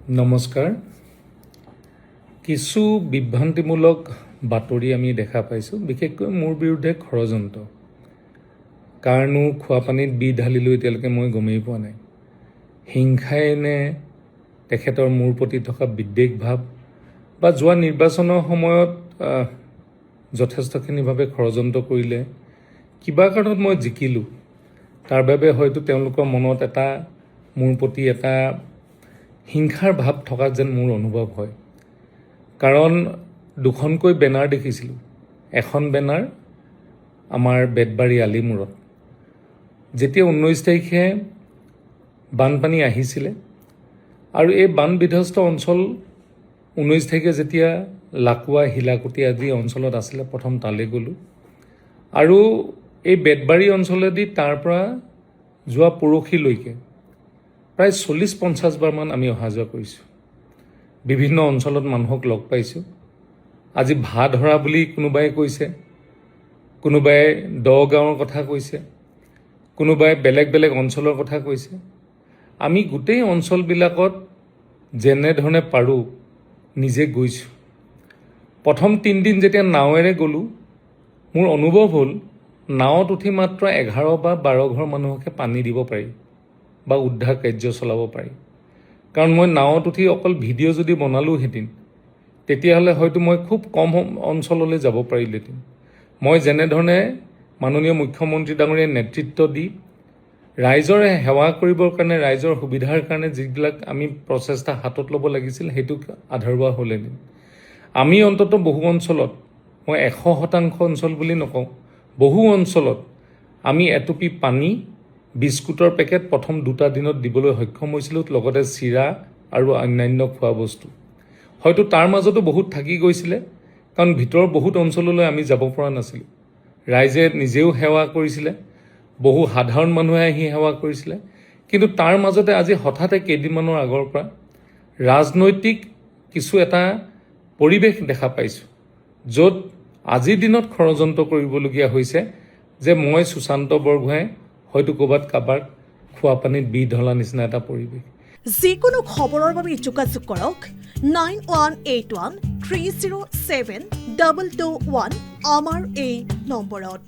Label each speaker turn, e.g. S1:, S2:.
S1: নমস্কাৰ। কিছু বিভ্ৰান্তিমূলক বাতৰি আমি দেখা পাইছোঁ, বিশেষকৈ মোৰ বিৰুদ্ধে ষড়যন্ত্ৰ। কাৰণো খোৱা পানীত বিষ ঢালিলোঁ এতিয়ালৈকে মই গমেই পোৱা নাই। হিংসাই নে তেখেতৰ মোৰ প্ৰতি থকা বিদ্বেষ ভাৱ বা যোৱা নিৰ্বাচনৰ সময়ত যথেষ্টখিনিভাৱে ষড়যন্ত্ৰ কৰিলে কিবা কাৰণত মই জিকিলোঁ, তাৰ বাবে হয়তো তেওঁলোকৰ মনত এটা মোৰ প্ৰতি এটা হিংসাৰ ভাৱ থকা যেন মোৰ অনুভৱ হয়। কাৰণ দুখনকৈ বেনাৰ দেখিছিলোঁ। এখন বেনাৰ আমাৰ বেতবাৰী আলিমূৰত, যেতিয়া 19 তাৰিখে বানপানী আহিছিলে আৰু এই বান বিধ্বস্ত অঞ্চল 19 তাৰিখে যেতিয়া লাকুৱা হিলাকুটি আদি অঞ্চলত আছিলে, প্ৰথম তালৈ গ'লোঁ আৰু এই বেতবাৰী অঞ্চলেদি তাৰ পৰা যোৱা পৰহিলৈকে প্ৰায় 40-50 বাৰমান আমি অহা যোৱা কৰিছোঁ। বিভিন্ন অঞ্চলত মানুহক লগ পাইছোঁ। আজি ভা ধৰা বুলি কোনোবাই কৈছে, কোনোবাই দগাঁৱৰ কথা কৈছে, কোনোবাই বেলেগ বেলেগ অঞ্চলৰ কথা কৈছে। আমি গোটেই অঞ্চলবিলাকত যেনেধৰণে পাৰোঁ নিজে গৈছোঁ। প্ৰথম 3 দিন যেতিয়া নাৱেৰে গ'লোঁ, মোৰ অনুভৱ হ'ল নাৱত উঠি মাত্ৰ 11 বা 12 ঘৰ মানুহকে পানী দিব পাৰি বা উদ্ধাৰ কাৰ্য চলাব পাৰি। কাৰণ মই নাৱত উঠি অকল ভিডিঅ' যদি বনালোঁহেঁতেন, তেতিয়াহ'লে হয়তো মই খুব কম অঞ্চললৈ যাব পাৰিলোহেঁতেন। মই যেনেধৰণে মাননীয় মুখ্যমন্ত্ৰী ডাঙৰীয়াই নেতৃত্ব দি ৰাইজৰ সেৱা কৰিবৰ কাৰণে, ৰাইজৰ সুবিধাৰ কাৰণে যিবিলাক আমি প্ৰচেষ্টা হাতত ল'ব লাগিছিল, সেইটোক আধৰুৱা হ'লহেঁতেন। আমি অন্ততঃ বহু অঞ্চলত, মই 100% অঞ্চল বুলি নকওঁ, বহু অঞ্চলত আমি এটুপি পানী, বিস্কুটৰ পেকেট প্ৰথম 2টা দিনত দিবলৈ সক্ষম হৈছিলোঁ, লগতে চিৰা আৰু অন্যান্য খোৱা বস্তু। হয়তো তাৰ মাজতো বহুত থাকি গৈছিলে, কাৰণ ভিতৰৰ বহুত অঞ্চললৈ আমি যাব পৰা নাছিলোঁ। ৰাইজে নিজেও সেৱা কৰিছিলে, বহু সাধাৰণ মানুহে আহি সেৱা কৰিছিলে। কিন্তু তাৰ মাজতে আজি হঠাতে কেইদিনমানৰ আগৰ পৰা ৰাজনৈতিক কিছু এটা পৰিৱেশ দেখা পাইছোঁ, য'ত আজিৰ দিনত ষড়যন্ত্ৰ কৰিবলগীয়া হৈছে যে মই সুশান্ত বৰগোহাঁই হয়তো ক'ৰবাত কাৰোবাক খোৱা পানীত বিষ ঢলা নিচিনা এটা পৰিৱেশ।
S2: যিকোনো খবৰৰ বাবে যোগাযোগ কৰক 9181 307 221 আমাৰ এই নম্বৰত।